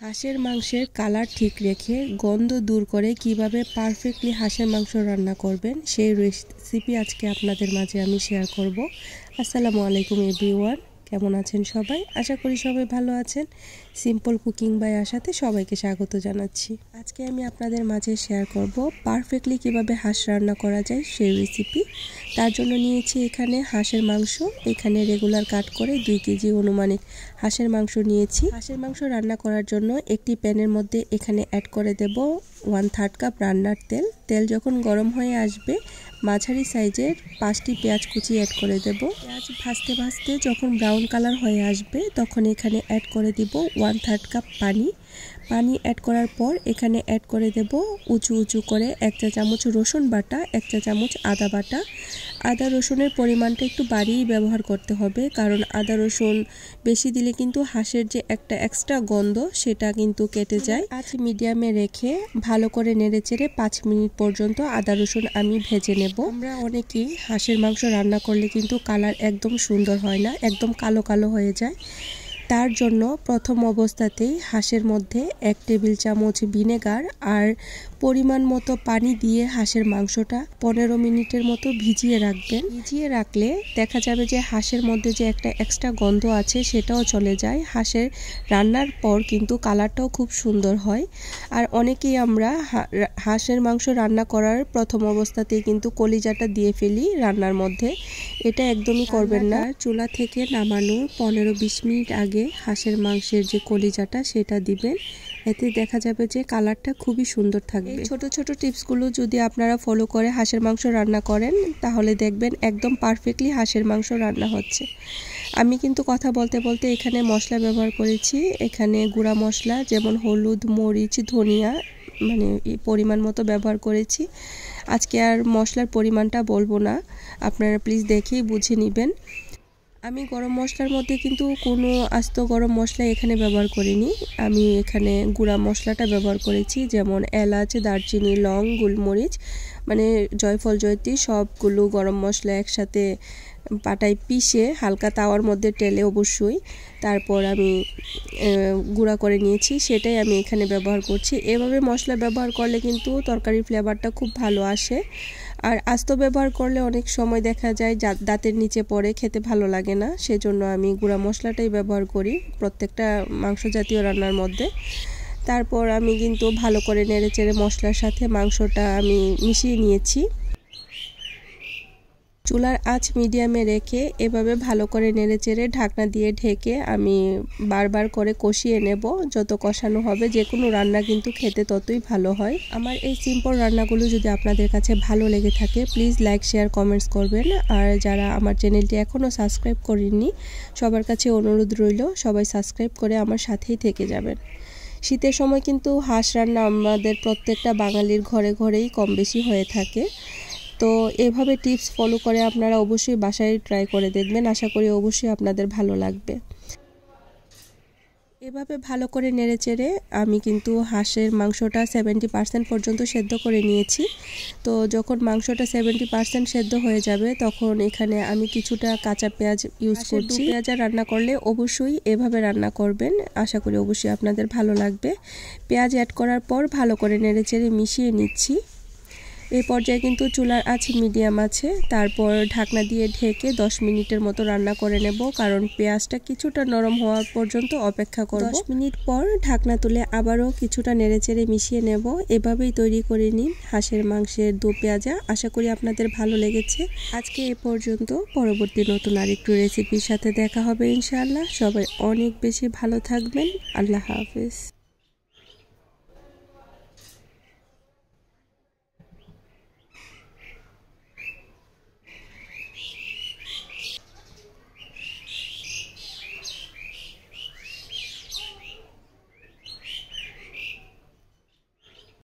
হাঁসের মাংসের কালার ঠিক রেখে গন্ধ দূর করে কিভাবে পারফেক্টলি হাঁসের মাংস রান্না করবেন সেই রেসিপি আজকে আপনাদের মাঝে আমি শেয়ার করব। আসসালামু আলাইকুম এভরিওয়ান, কেমন আছেন সবাই? আশা করি সবাই ভালো আছেন। সিম্পল কুকিং বাই আশাতে সবাইকে স্বাগত জানাচ্ছি। আজকে আমি আপনাদের মাঝে শেয়ার করব পারফেক্টলি কিভাবে হাঁস রান্না করা যায় সেই রেসিপি। তার জন্য নিয়েছি এখানে হাঁসের মাংস, এখানে রেগুলার কাট করে 2 কেজি অনুমানিক হাঁসের মাংস নিয়েছি। হাঁসের মাংস রান্না করার জন্য একটি প্যানের মধ্যে এখানে অ্যাড করে দেব 1/3 কাপ রান্নার তেল। তেল যখন গরম হয়ে আসবে মাঝারি সাইজের 5টি পেঁয়াজ কুচি অ্যাড করে দেব। পেঁয়াজ ভাজতে ভাজতে যখন ব্রাউন কালার হয়ে আসবে তখন এখানে অ্যাড করে দিব 1/3 কাপ পানি। পানি অ্যাড করার পর এখানে অ্যাড করে দেব উঁচু উঁচু করে 1 চা চামচ রসুন বাটা, 1 চা চামচ আদা বাটা। আদা রসুনের পরিমাণটা একটু বাড়িয়েই ব্যবহার করতে হবে, কারণ আদা রসুন বেশি দিলে কিন্তু হাঁসের যে একটা এক্সট্রা গন্ধ সেটা কিন্তু কেটে যায়। আঁচ মিডিয়ামে রেখে ভালো করে নেড়েচেড়ে 5 মিনিট পর্যন্ত আদা রসুন আমি ভেজে নেব। আমরা অনেকেই হাঁসের মাংস রান্না করলে কিন্তু কালার একদম সুন্দর হয় না, একদম কালো কালো হয়ে যায়। তার জন্য প্রথম অবস্থাতেই হাঁসের মধ্যে 1 টেবিল চামচ ভিনেগার আর পরিমাণ মতো পানি দিয়ে হাঁসের মাংসটা 15 মিনিটের মতো ভিজিয়ে রাখবেন। ভিজিয়ে রাখলে দেখা যাবে যে হাঁসের মধ্যে যে একটা এক্সট্রা গন্ধ আছে সেটাও চলে যায়। হাঁসের রান্নার পর কিন্তু কালারটাও খুব সুন্দর হয়। আর অনেকেই আমরা হাঁসের মাংস রান্না করার প্রথম অবস্থাতেই কিন্তু কলিজাটা দিয়ে ফেলি রান্নার মধ্যে। এটা একদমই করবেন না। চুলা থেকে নামানোর 15-20 মিনিট আগে হাঁসের মাংসের যে কলিজাটা সেটা দিবেন, এতে দেখা যাবে যে কালারটা খুবই সুন্দর থাকবে। ছোট ছোট টিপসগুলো যদি আপনারা ফলো করে হাঁসের মাংস রান্না করেন তাহলে দেখবেন একদম পারফেক্টলি হাঁসের মাংস রান্না হচ্ছে। আমি কিন্তু কথা বলতে বলতে এখানে মশলা ব্যবহার করেছি। এখানে গুঁড়া মশলা যেমন হলুদ, মরিচ, ধনিয়া মানে পরিমাণ মতো ব্যবহার করেছি। আজকে আর মশলার পরিমাণটা বলবো না, আপনারা প্লিজ দেখেই বুঝে নেবেন। আমি গরম মশলার মধ্যে কিন্তু কোনো আস্ত গরম মশলা এখানে ব্যবহার করিনি। আমি এখানে গুঁড়া মশলাটা ব্যবহার করেছি, যেমন এলাচ, দারচিনি, লং, গোলমরিচ মানে জয়ফল, জয়ত্রী সবগুলো গরম মশলা একসাথে পাটায় পিষে হালকা তাওয়ার মধ্যে টেলে অবশ্যই তারপর আমি গুঁড়া করে নিয়েছি, সেটাই আমি এখানে ব্যবহার করছি। এভাবে মশলা ব্যবহার করলে কিন্তু তরকারির ফ্লেভারটা খুব ভালো আসে। আর আস্ত ব্যবহার করলে অনেক সময় দেখা যায় দাঁতের নিচে পড়ে, খেতে ভালো লাগে না। সেজন্য আমি গুঁড়া মশলাটাই ব্যবহার করি প্রত্যেকটা মাংস জাতীয় রান্নার মধ্যে। তারপর আমি কিন্তু ভালো করে নেড়েচেড়ে মশলার সাথে মাংসটা আমি মিশিয়ে নিয়েছি। চুলার আঁচ মিডিয়ামে রেখে এভাবে ভালো করে নেড়েচেড়ে ঢাকনা দিয়ে ঢেকে আমি বারবার করে কষিয়ে নেব। যত কষানো হবে যে কোনো রান্না কিন্তু খেতে ততই ভালো হয়। আমার এই সিম্পল রান্নাগুলো যদি আপনাদের কাছে ভালো লেগে থাকে প্লিজ লাইক, শেয়ার, কমেন্টস করবেন। আর যারা আমার চ্যানেলটি এখনও সাবস্ক্রাইব করেননি সবার কাছে অনুরোধ রইল সবাই সাবস্ক্রাইব করে আমার সাথেই থেকে যাবেন। শীতের সময় কিন্তু হাঁস রান্না আমাদের প্রত্যেকটা বাঙালির ঘরে ঘরেই কম বেশি হয়ে থাকে। তো এভাবে টিপস ফলো করে আপনারা অবশ্যই বাসায় ট্রাই করে দেখবেন, আশা করি অবশ্যই আপনাদের ভালো লাগবে। এভাবে ভালো করে নেড়েচেড়ে আমি কিন্তু হাঁসের মাংসটা 70% পর্যন্ত সেদ্ধ করে নিয়েছি। তো যখন মাংসটা 70% সেদ্ধ হয়ে যাবে তখন এখানে আমি কিছুটা কাঁচা পেঁয়াজ ইউজ করছি। পেঁয়াজ রান্না করলে অবশ্যই এভাবে রান্না করবেন, আশা করি অবশ্যই আপনাদের ভালো লাগবে। পেঁয়াজ অ্যাড করার পর ভালো করে নেড়েচেড়ে মিশিয়ে নিচ্ছি। এই পর্যায়ে কিন্তু চুলার আঁচ মিডিয়াম আছে। তারপর ঢাকনা দিয়ে ঢেকে 10 মিনিটের মতো রান্না করে নেব, কারণ পেঁয়াজটা কিছুটা নরম হওয়া পর্যন্ত অপেক্ষা করব। 10 মিনিট পর ঢাকনা তুলে আবারও কিছুটা নেড়েচেড়ে মিশিয়ে নেব। এভাবেই তৈরি করে নিন হাঁসের মাংসের দো পেঁয়াজা। আশা করি আপনাদের ভালো লেগেছে। আজকে এ পর্যন্ত, পরবর্তী নতুন আরেকটু রেসিপির সাথে দেখা হবে ইনশাআল্লাহ। সবাই অনেক বেশি ভালো থাকবেন। আল্লাহ হাফেজ।